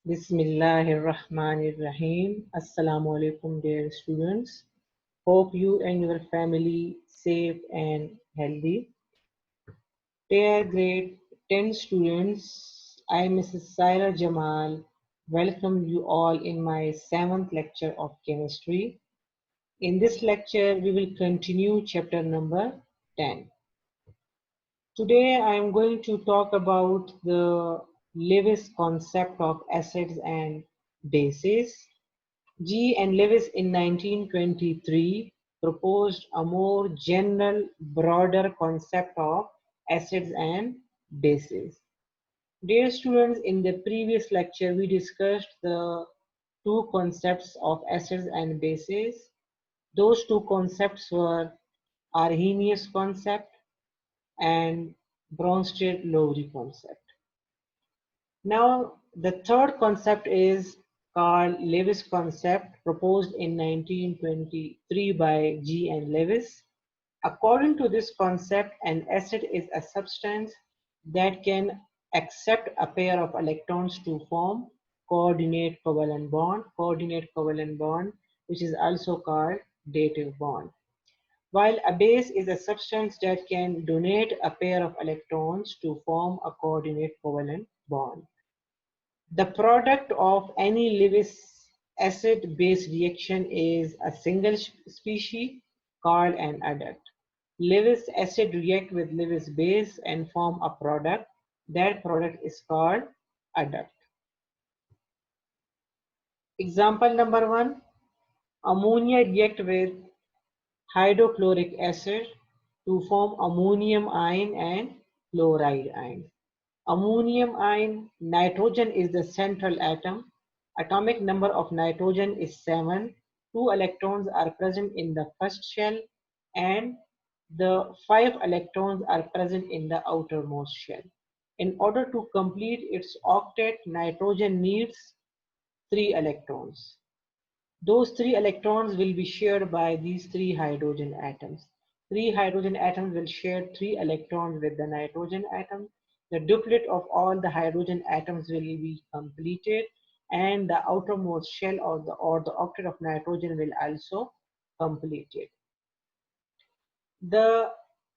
Bismillahirrahmanirrahim. Assalamu alaikum, dear students. Hope you and your family safe and healthy. Dear grade 10 students, I, Mrs. Saira Jamal, welcome you all in my 7th lecture of chemistry. In this lecture, we will continue chapter number 10. Today, I am going to talk about the Lewis concept of acids and bases. G. and Lewis in 1923 proposed a more general, broader concept of acids and bases. Dear students, in the previous lecture, we discussed the two concepts of acids and bases. Those two concepts were Arrhenius concept and Bronsted-Lowry concept. Now, the third concept is Carl Lewis concept proposed in 1923 by G. and Lewis. According to this concept, an acid is a substance that can accept a pair of electrons to form coordinate covalent bond, which is also called dative bond. While a base is a substance that can donate a pair of electrons to form a coordinate covalent bond. The product of any Lewis acid-base reaction is a single species called an adduct. Lewis acid react with Lewis base and form a product. That product is called adduct. Example number 1. Ammonia react with hydrochloric acid to form ammonium ion and chloride ion. Ammonium ion, nitrogen is the central atom. Atomic number of nitrogen is 7. 2 electrons are present in the first shell and the 5 electrons are present in the outermost shell. In order to complete its octet, nitrogen needs 3 electrons. Those 3 electrons will be shared by these 3 hydrogen atoms. 3 hydrogen atoms will share 3 electrons with the nitrogen atom. The duplet of all the hydrogen atoms will be completed and the outermost shell or the octet of nitrogen will also complete it. The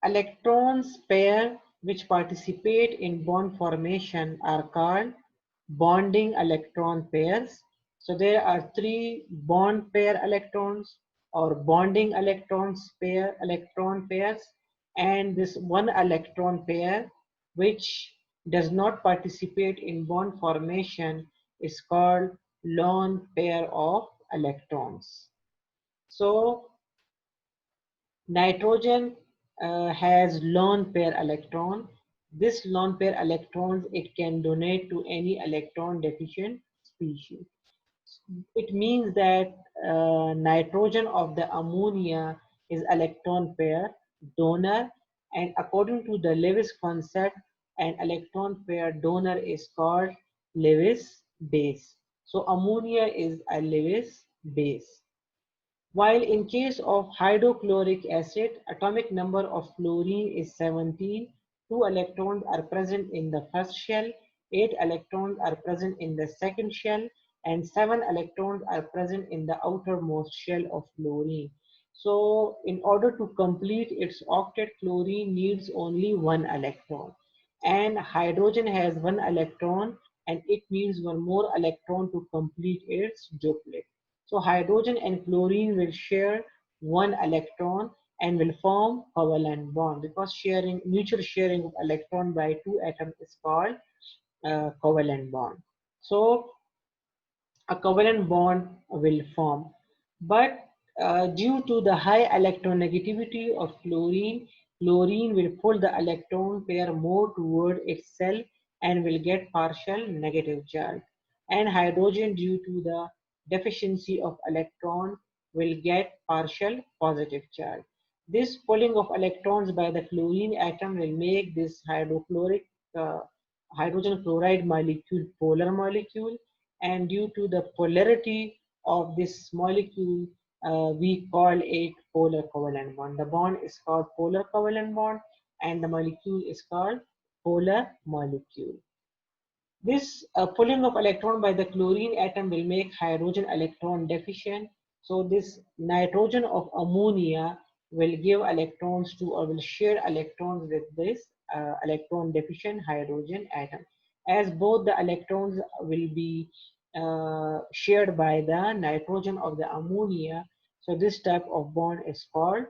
electrons pair which participate in bond formation are called bonding electron pairs. So there are 3 bond pair electrons or bonding electron pairs, and this one electron pair which does not participate in bond formation is called lone pair of electrons. So nitrogen has lone pair electron. This lone pair electrons it can donate to any electron deficient species. It means that nitrogen of the ammonia is electron pair donor, and according to the Lewis concept, an electron pair donor is called Lewis base. So ammonia is a Lewis base. While in case of hydrochloric acid, atomic number of chlorine is 17. 2 electrons are present in the first shell, 8 electrons are present in the second shell, and 7 electrons are present in the outermost shell of chlorine. So in order to complete its octet, chlorine needs only 1 electron. And hydrogen has 1 electron and it needs 1 more electron to complete its duplet. So hydrogen and chlorine will share 1 electron and will form covalent bond because mutual sharing of electron by 2 atoms is called covalent bond. So a covalent bond will form. But due to the high electronegativity of chlorine, chlorine will pull the electron pair more toward itself and will get partial negative charge. And hydrogen, due to the deficiency of electron, will get partial positive charge. This pulling of electrons by the chlorine atom will make this uh, hydrogen chloride molecule polar molecule, and due to the polarity of this molecule, we call it polar covalent bond. The bond is called polar covalent bond and the molecule is called polar molecule. This pulling of electron by the chlorine atom will make hydrogen electron deficient. So this nitrogen of ammonia will give electrons to, or will share electrons with this electron deficient hydrogen atom. As both the electrons will be shared by the nitrogen of the ammonia, so this type of bond is called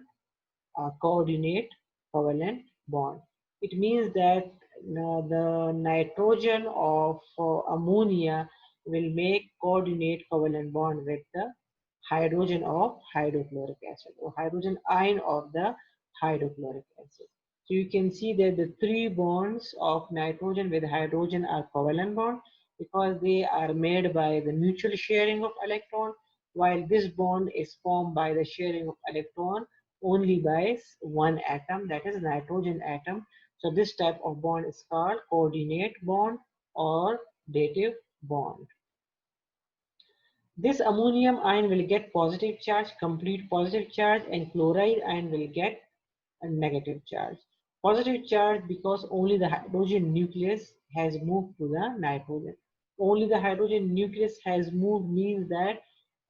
coordinate covalent bond. It means that the nitrogen of ammonia will make coordinate covalent bond with the hydrogen of hydrochloric acid, or hydrogen ion of the hydrochloric acid. So you can see that the three bonds of nitrogen with hydrogen are covalent bond because they are made by the mutual sharing of electron, while this bond is formed by the sharing of electron only by one atom, that is nitrogen atom. So this type of bond is called coordinate bond or dative bond. This ammonium ion will get positive charge, complete positive charge, and chloride ion will get a negative charge. Positive charge because only the hydrogen nucleus has moved to the nitrogen. Only the hydrogen nucleus has moved means that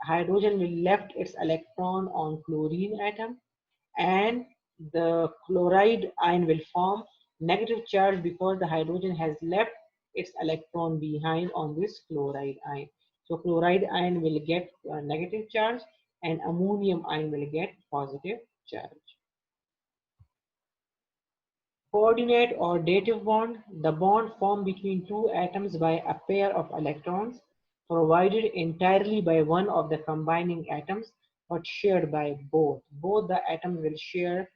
hydrogen will left its electron on chlorine atom, and the chloride ion will form negative charge because the hydrogen has left its electron behind on this chloride ion. So chloride ion will get negative charge and ammonium ion will get positive charge. Coordinate or dative bond, the bond formed between two atoms by a pair of electrons provided entirely by one of the combining atoms but shared by both. Both the atoms will share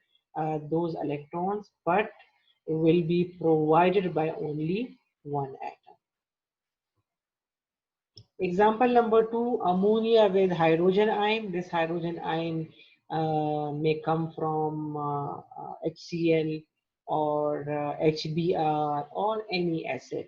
those electrons but will be provided by only one atom. Example number 2, ammonia with hydrogen ion. This hydrogen ion may come from HCl or HBr or any acid.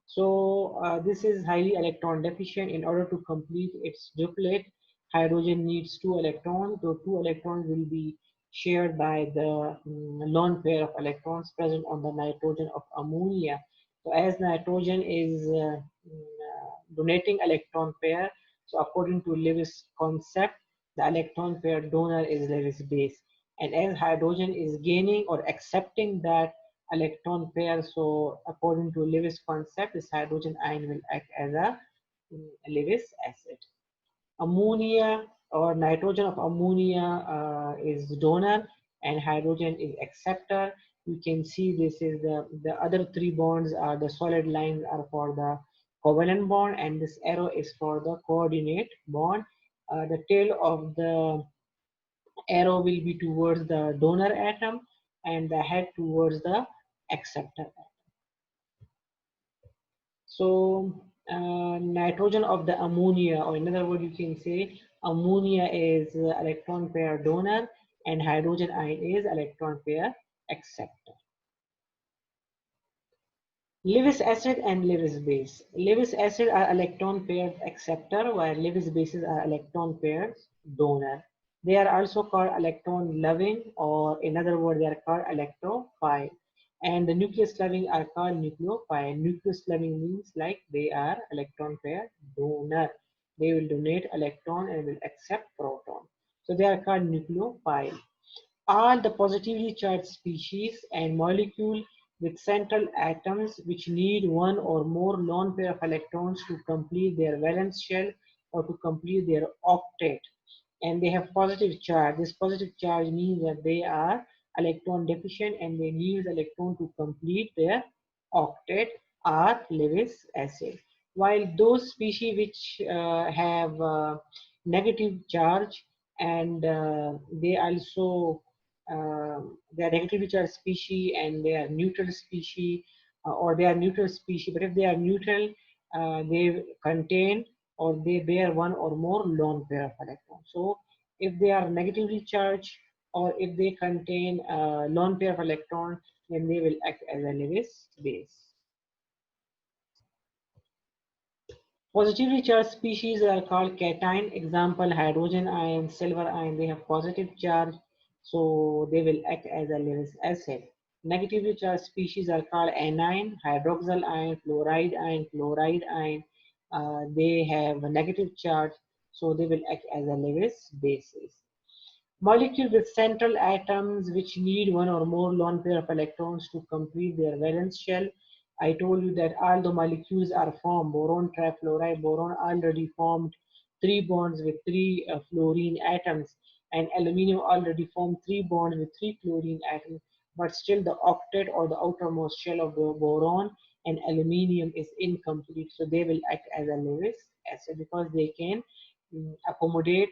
So this is highly electron deficient. In order to complete its duplet, hydrogen needs two electrons. The two electrons will be shared by the lone pair of electrons present on the nitrogen of ammonia. So as nitrogen is donating electron pair. So according to Lewis concept, the electron pair donor is Lewis base. And as hydrogen is gaining or accepting that electron pair, so according to Lewis concept, this hydrogen ion will act as a Lewis acid. Ammonia or nitrogen of ammonia is donor and hydrogen is acceptor. You can see this is the other three bonds are the solid lines are for the covalent bond and this arrow is for the coordinate bond. The tail of the arrow will be towards the donor atom and the head towards the acceptor atom. So nitrogen of the ammonia, or in other words, you can say ammonia is electron pair donor and hydrogen ion is electron pair acceptor. Lewis acid and Lewis base. Lewis acid are electron pairs acceptor while Lewis bases are electron pairs donor. They are also called electron loving, or in other words, they are called electrophile. And the nucleus loving are called nucleophile. Nucleus loving means like they are electron pair donor. They will donate electron and will accept proton. So they are called nucleophile. All the positively charged species and molecules with central atoms which need one or more lone pair of electrons to complete their valence shell or to complete their octet, and they have positive charge. This positive charge means that they are electron deficient and they need electron to complete their octet are Lewis acid. While those species which have negative charge and they also they are negatively charged species and they are neutral species or they are neutral species, but if they are neutral, they contain or they bear one or more lone pair of electrons. So if they are negatively charged or if they contain a lone pair of electrons, then they will act as a Lewis base. Positively charged species are called cation. Example, hydrogen ion, silver ion, they have positive charge, so they will act as a Lewis acid. Negatively charged species are called anion, hydroxyl ion, chloride ion. They have a negative charge, so they will act as a Lewis bases. Molecules with central atoms which need one or more lone pair of electrons to complete their valence shell. I told you that all the molecules are formed. Boron trifluoride, boron already formed three bonds with three fluorine atoms, and aluminium already formed three bonds with three chlorine atoms. But still, the octet or the outermost shell of the boron and aluminium is incomplete. So they will act as a Lewis acid because they can accommodate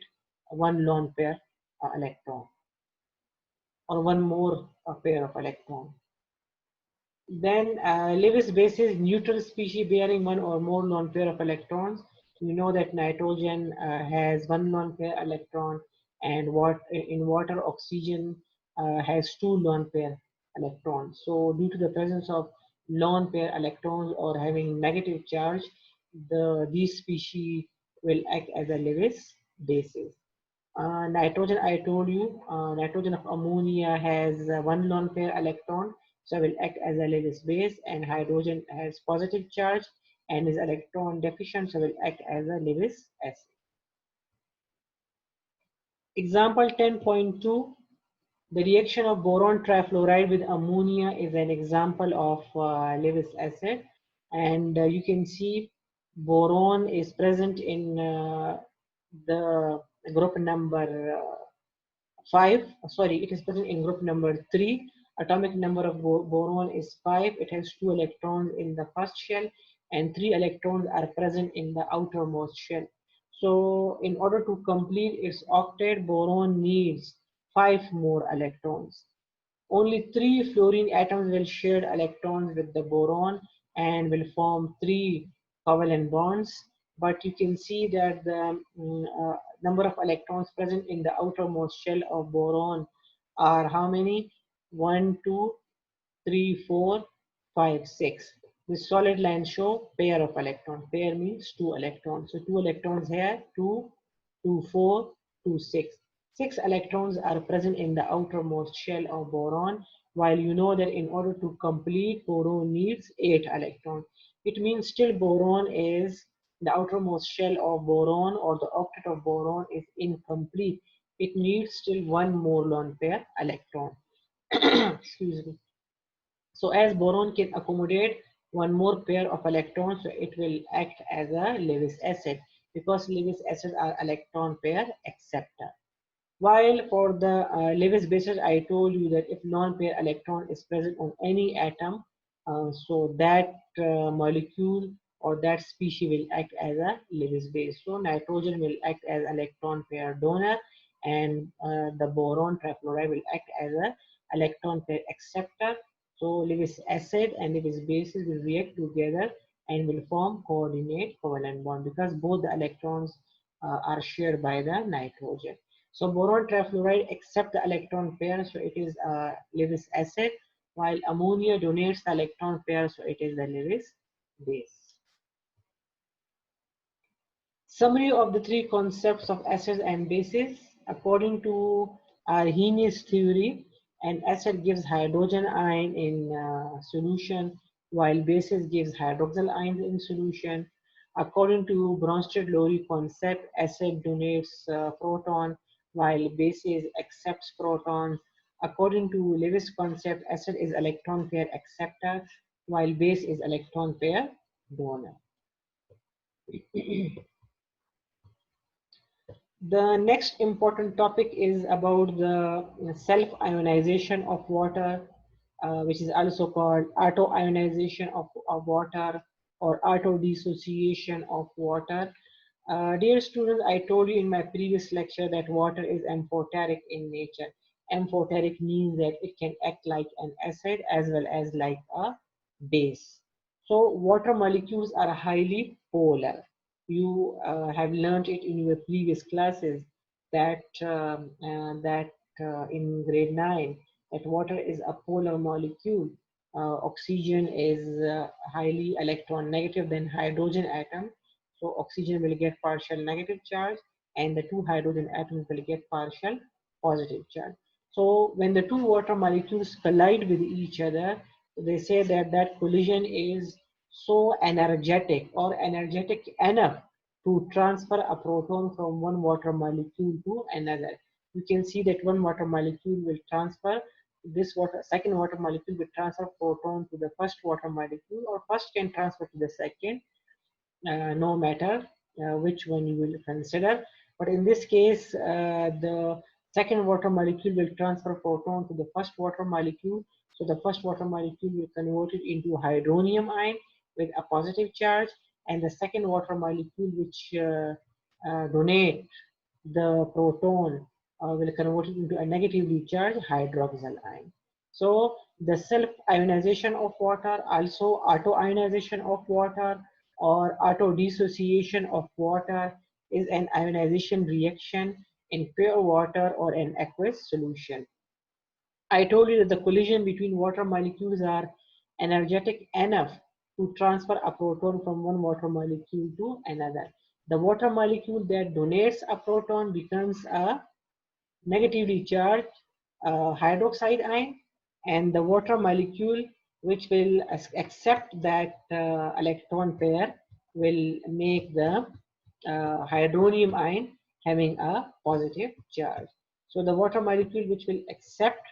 one lone pair electron or one more pair of electron. Then Lewis bases neutral species bearing one or more lone pair of electrons. We know that nitrogen has one lone pair electron, and in water oxygen has two lone pair electrons. So due to the presence of lone pair electrons or having negative charge, these species will act as a Lewis bases. Nitrogen, I told you, nitrogen of ammonia has one lone pair electron, so will act as a Lewis base, and hydrogen has positive charge and is electron deficient, so will act as a Lewis acid. Example 10.2, the reaction of boron trifluoride with ammonia is an example of Lewis acid, and you can see boron is present in the group number 5, sorry, it is present in group number 3. Atomic number of boron is 5. It has 2 electrons in the first shell and 3 electrons are present in the outermost shell. So in order to complete its octet, boron needs 5 more electrons. Only 3 fluorine atoms will share electrons with the boron and will form 3 covalent bonds. But you can see that the number of electrons present in the outermost shell of boron are how many? 1, 2, 3, 4, 5, 6. The solid lines show pair of electrons. Pair means 2 electrons. So 2 electrons here, 2, 2, 4, 2, 6. 6 electrons are present in the outermost shell of boron, while you know that in order to complete, boron needs 8 electrons. It means still boron is, the outermost shell of boron or the octet of boron is incomplete. It needs still one more lone pair electron. Excuse me. So as boron can accommodate one more pair of electrons, so it will act as a Lewis acid because Lewis acids are electron pair acceptor. While for the Lewis bases, I told you that if lone pair electron is present on any atom, so that molecule or that species will act as a Lewis base. So nitrogen will act as electron pair donor, and the boron trifluoride will act as a electron pair acceptor. So Lewis acid and Lewis bases will react together and will form coordinate covalent bond because both the electrons are shared by the nitrogen. So boron trifluoride accepts the electron pair, so it is a Lewis acid, while ammonia donates the electron pair, so it is the Lewis base. Summary of the three concepts of acids and bases. According to Arrhenius theory, an acid gives hydrogen ion in solution, while bases gives hydroxyl ions in solution. According to Bronsted-Lowry concept, acid donates proton, while bases accepts protons. According to Lewis concept, acid is electron pair acceptor, while base is electron pair donor. The next important topic is about the self-ionization of water, which is also called auto-ionization of water or auto-dissociation of water. Dear students, I told you in my previous lecture that water is amphoteric in nature. Amphoteric means that it can act like an acid as well as like a base. So water molecules are highly polar. You have learned it in your previous classes that in grade 9 that water is a polar molecule. Oxygen is highly electron negative than hydrogen atom. So oxygen will get partial negative charge and the two hydrogen atoms will get partial positive charge. So when the two water molecules collide with each other, they say that that collision is so energetic or energetic enough to transfer a proton from one water molecule to another. You can see that one water molecule will transfer second water molecule will transfer proton to the first water molecule, or first can transfer to the second, no matter which one you will consider. But in this case, the second water molecule will transfer proton to the first water molecule. So the first water molecule will convert it into hydronium ion with a positive charge, and the second water molecule, which donate the proton, will convert it into a negatively charged hydroxyl ion. So the self-ionization of water, also auto-ionization of water, or auto-dissociation of water, is an ionization reaction in pure water or an aqueous solution. I told you that the collision between water molecules are energetic enough to transfer a proton from one water molecule to another. The water molecule that donates a proton becomes a negatively charged hydroxide ion, and the water molecule which will accept that electron pair will make the hydronium ion having a positive charge. So the water molecule which will accept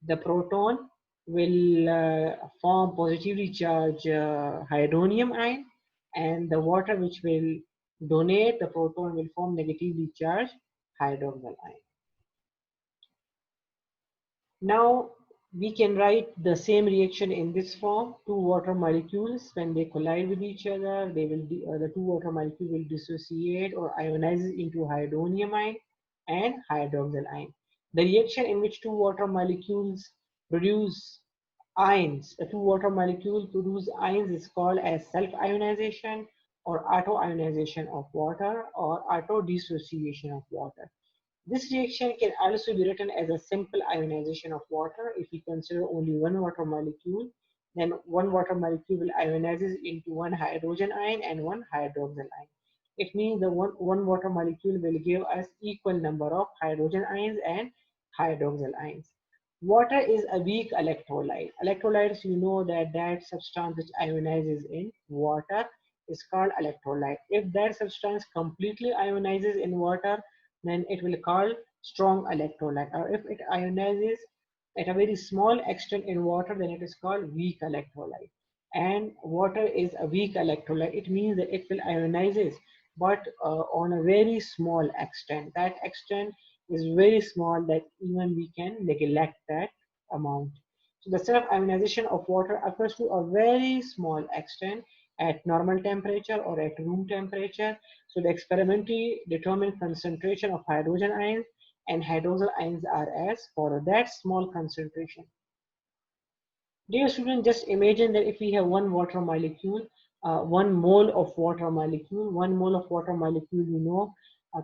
the proton will form positively charged hydronium ion, and the water which will donate the proton will form negatively charged hydroxyl ion. Now we can write the same reaction in this form. Two water molecules, when they collide with each other, the two water molecules will dissociate or ionize into hydronium ion and hydroxyl ion. The reaction in which two water molecules produce ions, the two water molecules produce ions, is called as self-ionization or auto-ionization of water or auto-dissociation of water. This reaction can also be written as a simple ionization of water. If we consider only one water molecule, then one water molecule will ionizes into one hydrogen ion and one hydroxyl ion. It means the one water molecule will give us equal number of hydrogen ions and hydroxyl ions. Water is a weak electrolyte. Electrolytes, you know that substance which ionizes in water is called electrolyte. If that substance completely ionizes in water, then it will call strong electrolyte. Or if it ionizes at a very small extent in water, then it is called weak electrolyte. And water is a weak electrolyte. It means that it will ionizes, but on a very small extent. That extent is very small that even we can neglect that amount. So the self-ionization of water occurs to a very small extent at normal temperature or at room temperature. So the experimentally determined concentration of hydrogen ions and hydroxyl ions are as follows. That small concentration. Dear students, just imagine that if we have one water molecule, 1 mole of water molecule, 1 mole of water molecule,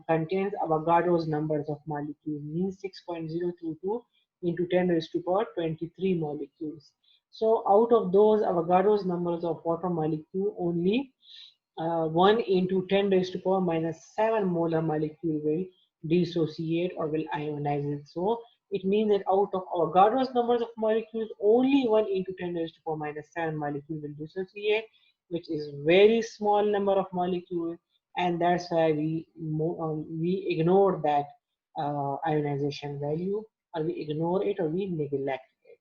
contains Avogadro's numbers of molecules, means 6.022 into 10 raised to power 23 molecules. So out of those Avogadro's numbers of water molecule, only 1 into 10 raised to power minus 7 molar molecule will dissociate or will ionize it. So it means that out of Avogadro's numbers of molecules, only 1 into 10 raised to power minus 7 molecule will dissociate, which is very small number of molecules, and that's why we ignore that ionization value, or we ignore it, or we neglect it.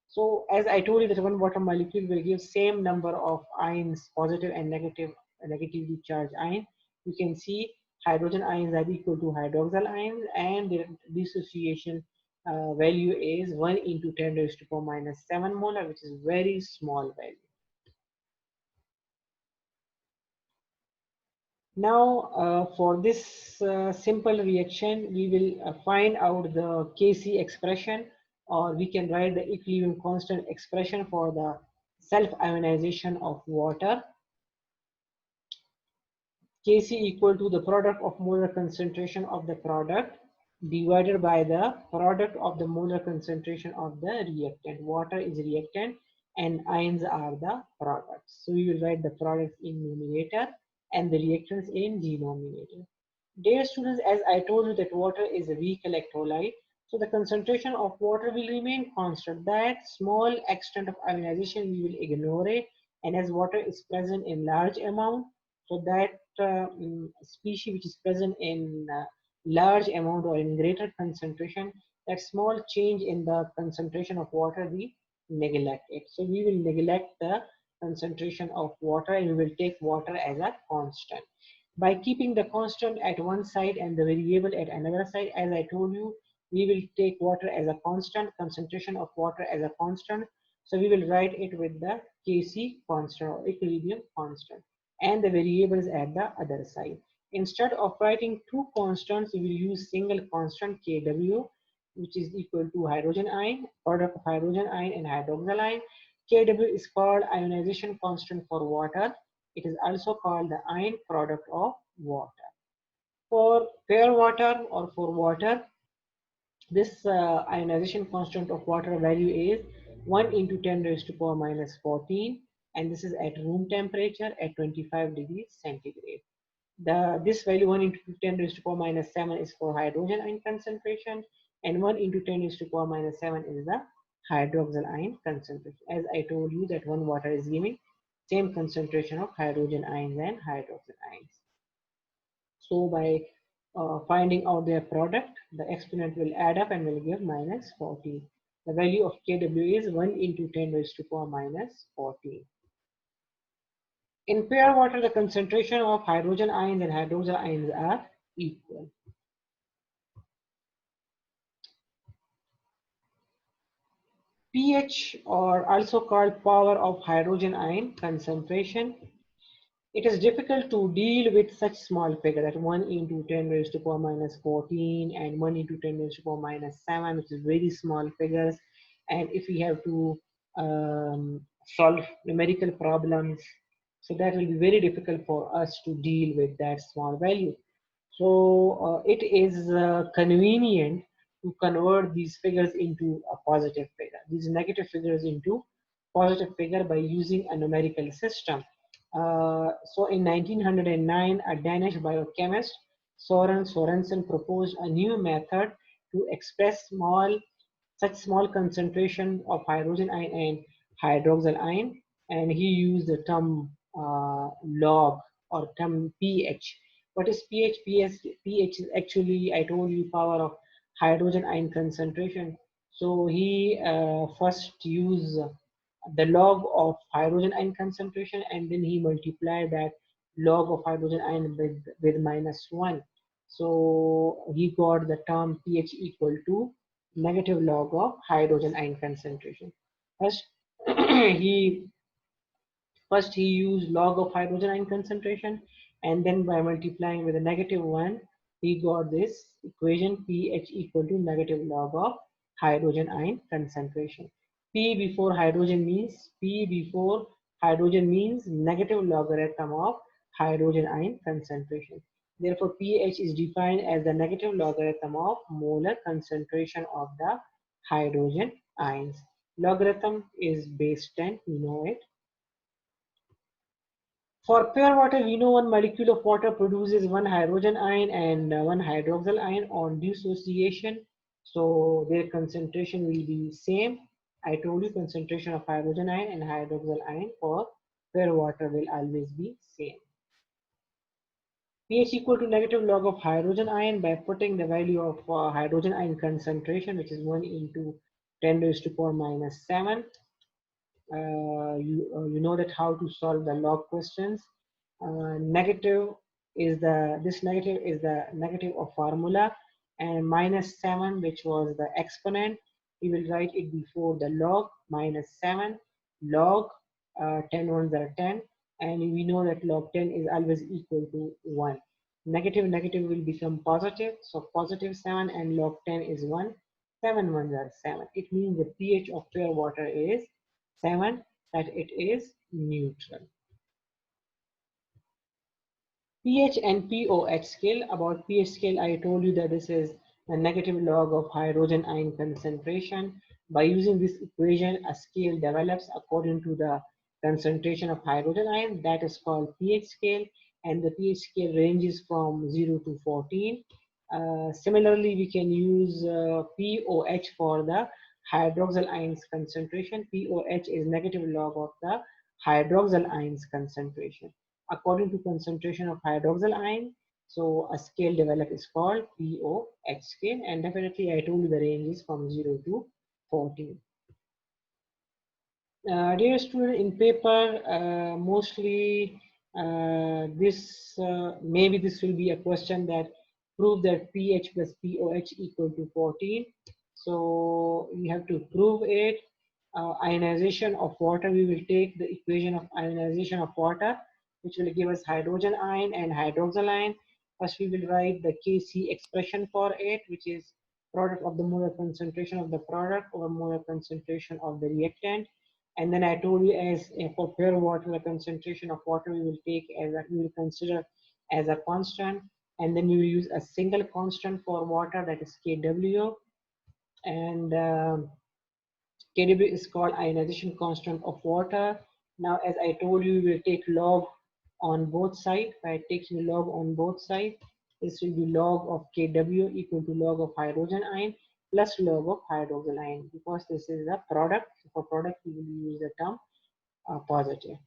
So as I told you that one water molecule will give same number of ions, positive and negatively charged ion. You can see hydrogen ions are equal to hydroxyl ions, and the dissociation value is 1 into 10 raised to power minus 7 molar, which is very small value. Now, for this simple reaction, we will find out the Kc expression, or we can write the equilibrium constant expression for the self-ionization of water. Kc equal to the product of molar concentration of the product divided by the product of the molar concentration of the reactant. Water is reactant and ions are the products. So we will write the products in numerator and the reactants in denominator. Dear students, as I told you that water is a weak electrolyte, So the concentration of water will remain constant. That small extent of ionization we will ignore it, and as water is present in large amount, so that species which is present in large amount or in greater concentration, that small change in the concentration of water we neglect it. So we will neglect the concentration of water and we will take water as a constant. By keeping the constant at one side and the variable at another side, as I told you, we will take water as a constant, concentration of water as a constant. So we will write it with the Kc constant or equilibrium constant and the variables at the other side. Instead of writing two constants, we will use single constant Kw, which is equal to hydrogen ion, product of hydrogen ion and hydroxyl ion. Kw is called ionization constant for water. It is also called the ion product of water. For pure water or for water, this ionization constant of water value is 1 into 10 raised to power minus 14, and this is at room temperature at 25 degrees centigrade. This value 1 into 10 raised to power minus 7 is for hydrogen ion concentration, and 1 into 10 raised to power minus 7 is the hydroxyl ion concentration. As I told you that one water is giving same concentration of hydrogen ions and hydroxyl ions. So by finding out their product, the exponent will add up and will give minus 14. The value of Kw is 1 into 10 raised to power minus 14. In pure water, the concentration of hydrogen ions and hydroxyl ions are equal. pH, or also called power of hydrogen ion concentration. It is difficult to deal with such small figure that 1 into 10 raised to power minus 14 and 1 into 10 raised to power minus 7, which is very small figures. And if we have to solve numerical problems, so that will be very difficult for us to deal with that small value. So it is convenient to convert these figures into a positive figure, these negative figures into positive figure by using a numerical system. So in 1909, a Danish biochemist Søren Sørensen proposed a new method to express such small concentration of hydrogen ion and hydroxyl ion, and he used the term log or term pH. What is pH? pH is actually, I told you, power of hydrogen ion concentration. So he first used the log of hydrogen ion concentration, and then he multiplied that log of hydrogen ion with minus 1. So he got the term pH equal to negative log of hydrogen ion concentration. First, he he used log of hydrogen ion concentration, and then by multiplying with a negative 1, he got this equation pH equal to negative log of hydrogen ion concentration. P before hydrogen means negative logarithm of hydrogen ion concentration. Therefore, pH is defined as the negative logarithm of molar concentration of the hydrogen ions. Logarithm is base 10, we know it. For pure water, we know one molecule of water produces one hydrogen ion and one hydroxyl ion on dissociation. So their concentration will be same. I told you concentration of hydrogen ion and hydroxyl ion for pure water will always be same. pH equal to negative log of hydrogen ion by putting the value of hydrogen ion concentration, which is 1 into 10 raised to power minus 7. You know that how to solve the log questions. Negative is this negative is the negative of formula, and minus 7, which was the exponent, we will write it before the log. Minus 7 log 10 ones are 10, and we know that log 10 is always equal to 1. Negative negative will become positive, so positive 7 and log 10 is 1. 7 ones are 7. It means the pH of pure water is 7, that it is neutral. pH and pOH scale. About pH scale, I told you that this is a negative log of hydrogen ion concentration. By using this equation, a scale develops according to the concentration of hydrogen ion. That is called pH scale, and the pH scale ranges from 0 to 14. Similarly, we can use POH for the hydroxyl ions concentration. POH is negative log of the hydroxyl ions concentration. According to concentration of hydroxyl ion, so a scale developed is called POH scale, and definitely I told you the range is from 0 to 14. Dear student, in paper, mostly maybe this will be a question that prove that pH plus POH equal to 14. So you have to prove it. Ionization of water, we will take the equation of ionization of water, which will give us hydrogen ion and hydroxyl ion. First, we will write the Kc expression for it, which is product of the molar concentration of the product over molar concentration of the reactant. And then I told you, as for pure water, the concentration of water we will take as we will consider as a constant, and then we will use a single constant for water, that is Kw, and Kw is called ionization constant of water. Now, as I told you, we will take log on both sides. By taking log on both sides, this will be log of Kw equal to log of hydrogen ion plus log of hydroxyl ion, because this is a product. For product, we will use the term positive.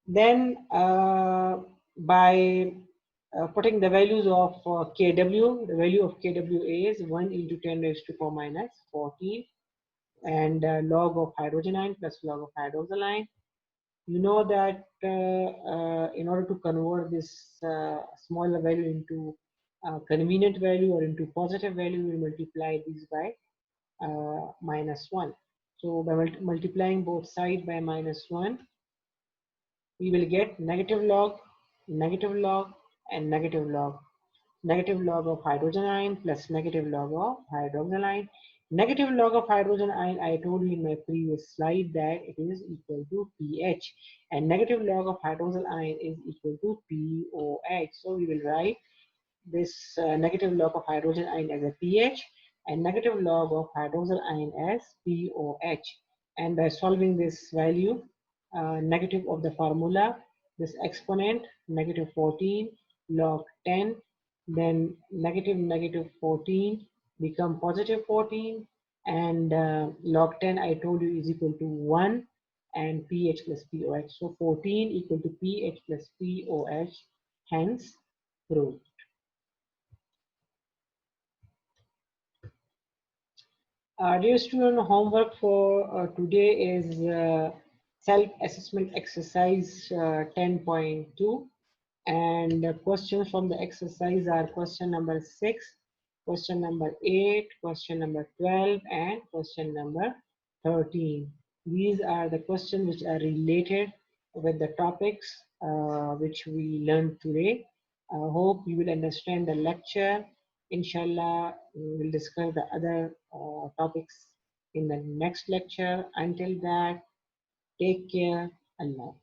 Then by putting the values of Kw, the value of Kw is 1 into 10 raised to 4 minus 14, and log of hydrogen ion plus log of hydroxyl ion. You know that in order to convert this smaller value into convenient value or into positive value, we will multiply these by -1. So by multiplying both sides by -1, we will get negative log, and negative log. Negative log of hydrogen ion plus negative log of hydroxyl ion. Negative log of hydrogen ion, I told you in my previous slide that it is equal to pH, and negative log of hydroxyl ion is equal to POH. So we will write this negative log of hydrogen ion as a pH and negative log of hydroxyl ion as POH. And by solving this value, negative of the formula, this exponent, negative 14 log 10, then negative 14 become positive 14, and log 10 I told you is equal to 1, and pH plus POH. So 14 equal to pH plus POH, hence proved. Dear student, homework for today is self-assessment exercise 10.2, and questions from the exercise are question number 6, question number 8, question number 12, and question number 13. These are the questions which are related with the topics which we learned today. I hope you will understand the lecture. Inshallah, we will discuss the other topics in the next lecture. Until that, take care. Allah.